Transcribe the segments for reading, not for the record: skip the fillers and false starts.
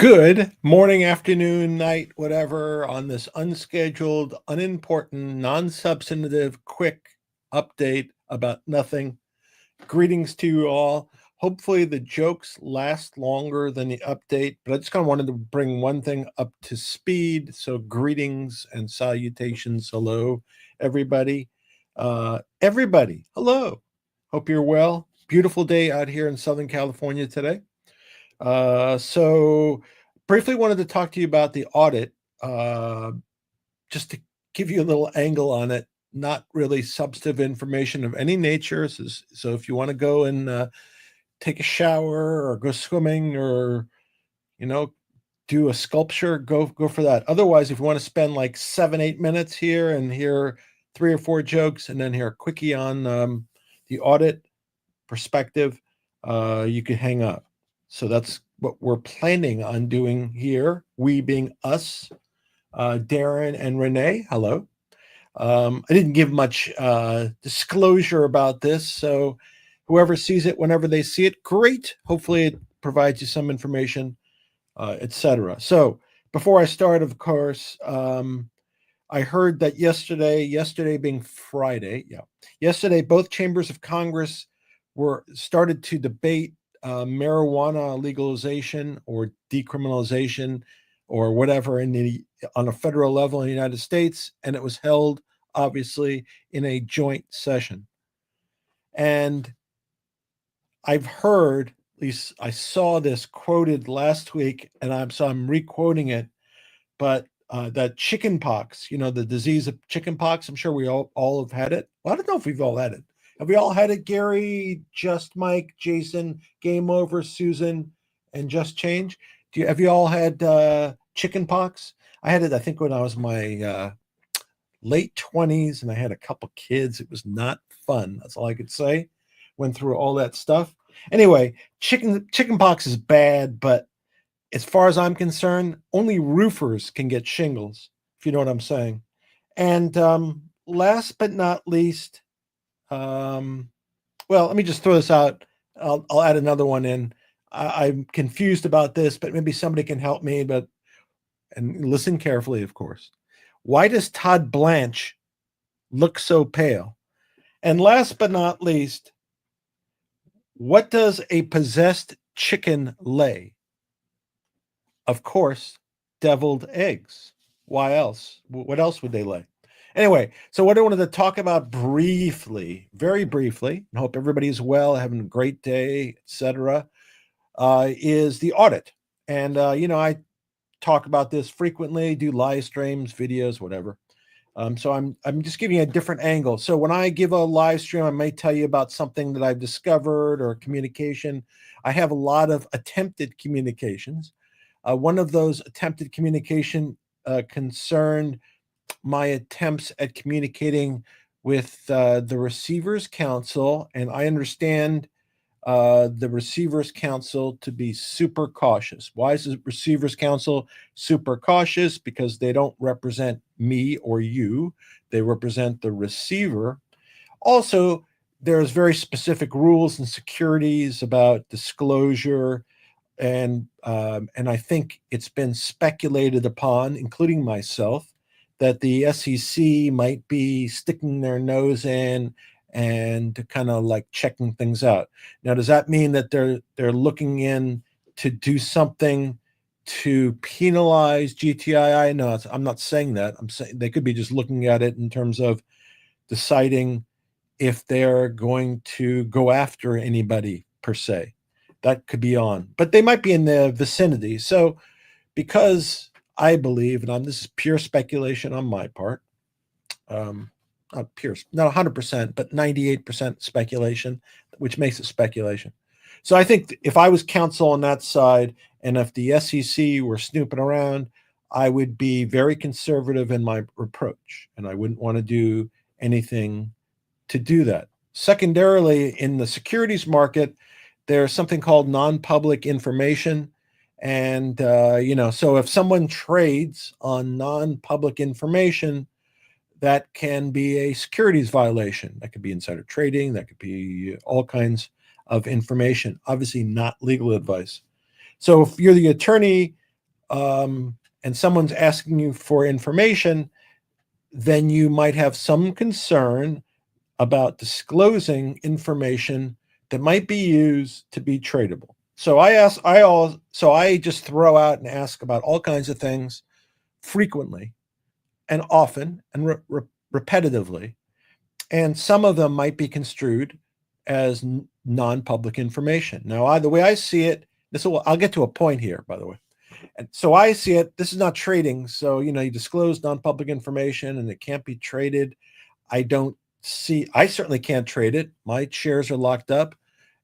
Good morning, afternoon, night, whatever, on this unscheduled, unimportant, non-substantive, quick update about nothing. Greetings to you all. Hopefully the jokes last longer than the update, but I just kind of wanted to bring one thing up to speed. So greetings and salutations. Hello, everybody. Everybody, hello. Hope you're well. Beautiful day out here in Southern California today. So briefly wanted to talk to you about the audit, just to give you a little angle on it, not really substantive information of any nature. So if you want to go and take a shower or go swimming or, you know, do a sculpture, go for that. Otherwise, if you want to spend like 7-8 minutes here and hear 3 or 4 jokes and then hear a quickie on the audit perspective, you can hang up. So that's what we're planning on doing here. We being us, Darren and Renee. Hello. I didn't give much disclosure about this, so whoever sees it, whenever they see it, great. Hopefully, it provides you some information, etc. So before I start, of course, I heard that yesterday being Friday, yesterday, both chambers of Congress were started to debate marijuana legalization or decriminalization or whatever on a federal level in the United States, and it was held obviously in a joint session. And I've heard, at least I saw this quoted last week, and I'm requoting it, but that chicken pox, the disease of chicken pox, I'm sure we all have had it. Well, I don't know if we've all had it. Have we all had it, Gary, Just Mike, Jason, Game Over, Susan, and Just Change? Have you all had chicken pox? I had it, I think, when I was my late 20s, and I had a couple kids. It was not fun. That's all I could say. Went through all that stuff. Anyway, chicken pox is bad, but as far as I'm concerned, only roofers can get shingles, if you know what I'm saying. And last but not least, well, let me just throw this out. I'll add another one in. I'm confused about this, but maybe somebody can help me. And listen carefully, of course. Why does Todd Blanche look so pale? And last but not least, what does a possessed chicken lay? Of course, deviled eggs. Why else? What else would they lay? Anyway, so what I wanted to talk about briefly, very briefly, and hope everybody's well, having a great day, etc., is the audit. And I talk about this frequently, do live streams, videos, whatever. So I'm just giving you a different angle. So when I give a live stream, I may tell you about something that I've discovered or communication. I have a lot of attempted communications. One of those attempted communication concerned my attempts at communicating with the Receivers Council, and I understand the Receivers Council to be super cautious. Why is the Receivers Council super cautious? Because they don't represent me or you. They represent the receiver. Also, there's very specific rules and securities about disclosure, and I think it's been speculated upon, including myself, that the SEC might be sticking their nose in and kind of like checking things out. Now, does that mean that they're looking in to do something to penalize GTII? No, I'm not saying that. I'm saying they could be just looking at it in terms of deciding if they're going to go after anybody per se. That could be on, but they might be in the vicinity. So because I believe, and this is pure speculation on my part, not pure, not 100%, but 98% speculation, which makes it speculation. So I think if I was counsel on that side, and if the SEC were snooping around, I would be very conservative in my approach, and I wouldn't want to do anything to do that. Secondarily, in the securities market, there's something called non-public information. And, so if someone trades on non-public information, that can be a securities violation. That could be insider trading. That could be all kinds of information, obviously not legal advice. So if you're the attorney and someone's asking you for information, then you might have some concern about disclosing information that might be used to be tradable. So I just throw out and ask about all kinds of things frequently and often and repetitively, and some of them might be construed as non-public information. Now, the way I see it, I'll get to a point here, by the way. And so I see it, this is not trading. So, you disclose non-public information and it can't be traded. I certainly can't trade it. My shares are locked up,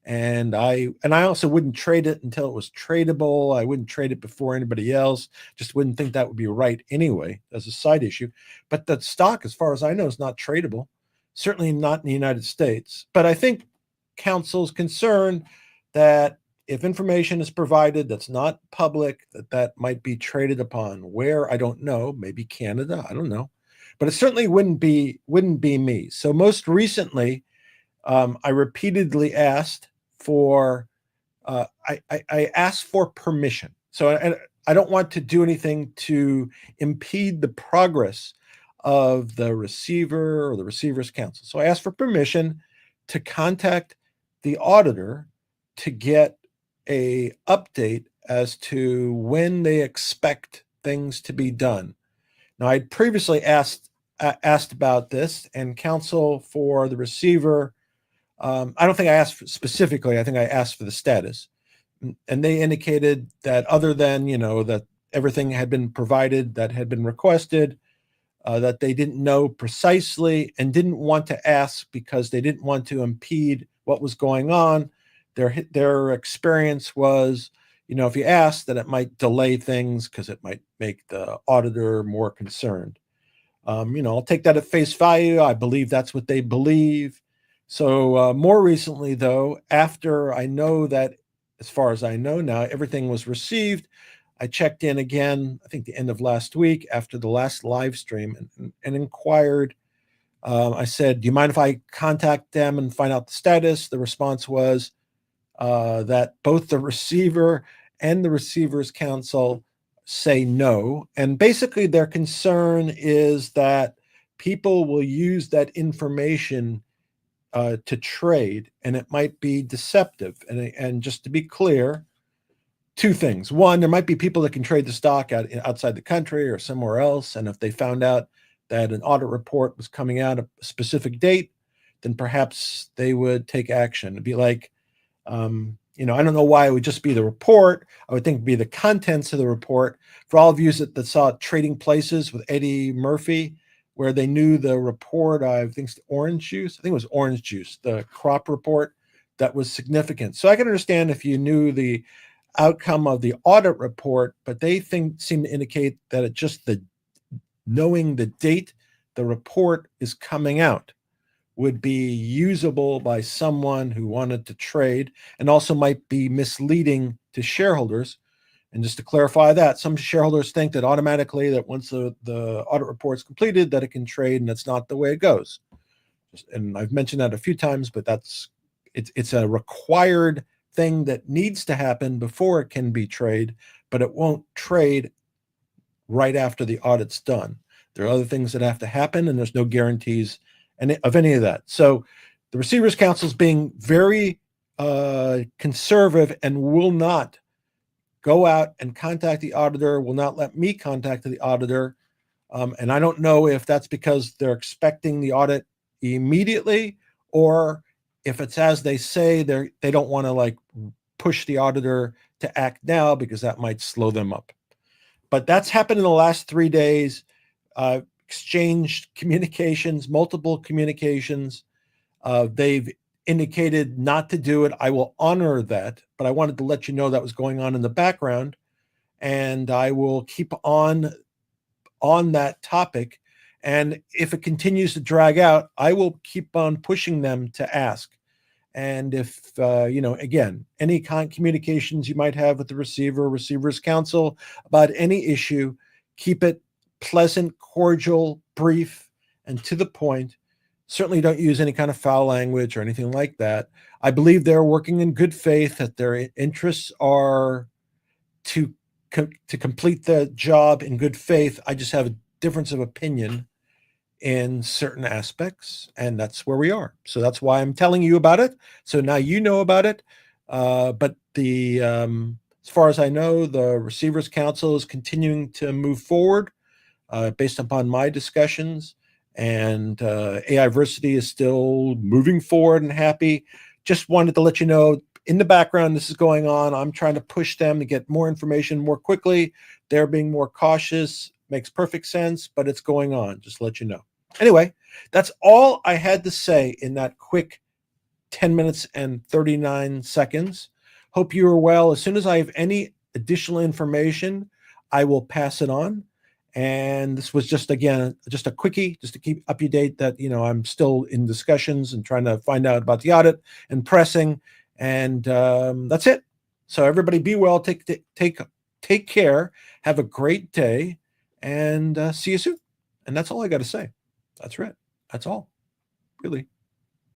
and I also wouldn't trade it until it was tradable. I wouldn't trade it before anybody else. Just wouldn't think that would be right anyway, as a side issue. But the stock, as far as I know, is not tradable. Certainly not in the United States. But I think counsel's concerned that if information is provided that's not public, that might be traded upon. Where, I don't know. Maybe Canada. I don't know. But it certainly wouldn't be me. So most recently, I repeatedly asked for I asked for permission. So I don't want to do anything to impede the progress of the receiver or the receiver's counsel. So I asked for permission to contact the auditor to get a update as to when they expect things to be done. Now, I'd previously asked about this, and counsel for the receiver, I don't think I asked specifically. I think I asked for the status, and they indicated that other than that everything had been provided that had been requested, that they didn't know precisely and didn't want to ask because they didn't want to impede what was going on. Their experience was, if you ask, that it might delay things because it might make the auditor more concerned. I'll take that at face value. I believe that's what they believe. So more recently, though, after I know that, as far as I know now, everything was received, I checked in again, I think the end of last week after the last live stream, and inquired. I said, do you mind if I contact them and find out the status? The response was that both the receiver and the receiver's counsel say no. And basically their concern is that people will use that information to trade, and it might be deceptive. And just to be clear, two things. One, there might be people that can trade the stock outside the country or somewhere else. And if they found out that an audit report was coming out at a specific date, then perhaps they would take action. It'd be like, I don't know why it would just be the report. I would think it'd be the contents of the report. For all of you that saw Trading Places with Eddie Murphy, where they knew the report, I think it's orange juice. I think it was orange juice, the crop report that was significant. So I can understand if you knew the outcome of the audit report, but they seem to indicate that it's just knowing the date the report is coming out would be usable by someone who wanted to trade, and also might be misleading to shareholders. And just to clarify that, some shareholders think that automatically that once the audit report is completed, that it can trade, and that's not the way it goes. And I've mentioned that a few times, but it's a required thing that needs to happen before it can be trade, but it won't trade right after the audit's done. There are other things that have to happen, and there's no guarantees of any of that. So the Receivers Council is being very conservative and will not go out and contact the auditor, will not let me contact the auditor. And I don't know if that's because they're expecting the audit immediately, or if it's as they say, they don't want to push the auditor to act now because that might slow them up. But that's happened in the last 3 days. Exchanged communications, multiple communications. They've indicated not to do it. I will honor that, but I wanted to let you know that was going on in the background, and I will keep on that topic. And if it continues to drag out, I will keep on pushing them to ask. And if, again, any communications you might have with the receiver's counsel about any issue, keep it pleasant, cordial, brief, and to the point. Certainly don't use any kind of foul language or anything like that. I believe they're working in good faith, that their interests are to to complete the job in good faith. I just have a difference of opinion in certain aspects, and that's where we are. So that's why I'm telling you about it. So now you know about it. But as far as I know, the Receivers Council is continuing to move forward based upon my discussions, and AIversity is still moving forward and happy. Just wanted to let you know, in the background, this is going on. I'm trying to push them to get more information more quickly. They're being more cautious. Makes perfect sense, but it's going on. Just to let you know. Anyway, that's all I had to say in that quick 10 minutes and 39 seconds. Hope you are well. As soon as I have any additional information, I will pass it on. And this was just, again, just a quickie, just to keep up to date that, I'm still in discussions and trying to find out about the audit and pressing. And that's it. So everybody be well, take care, have a great day, and see you soon. And that's all I got to say. That's right. That's all, really.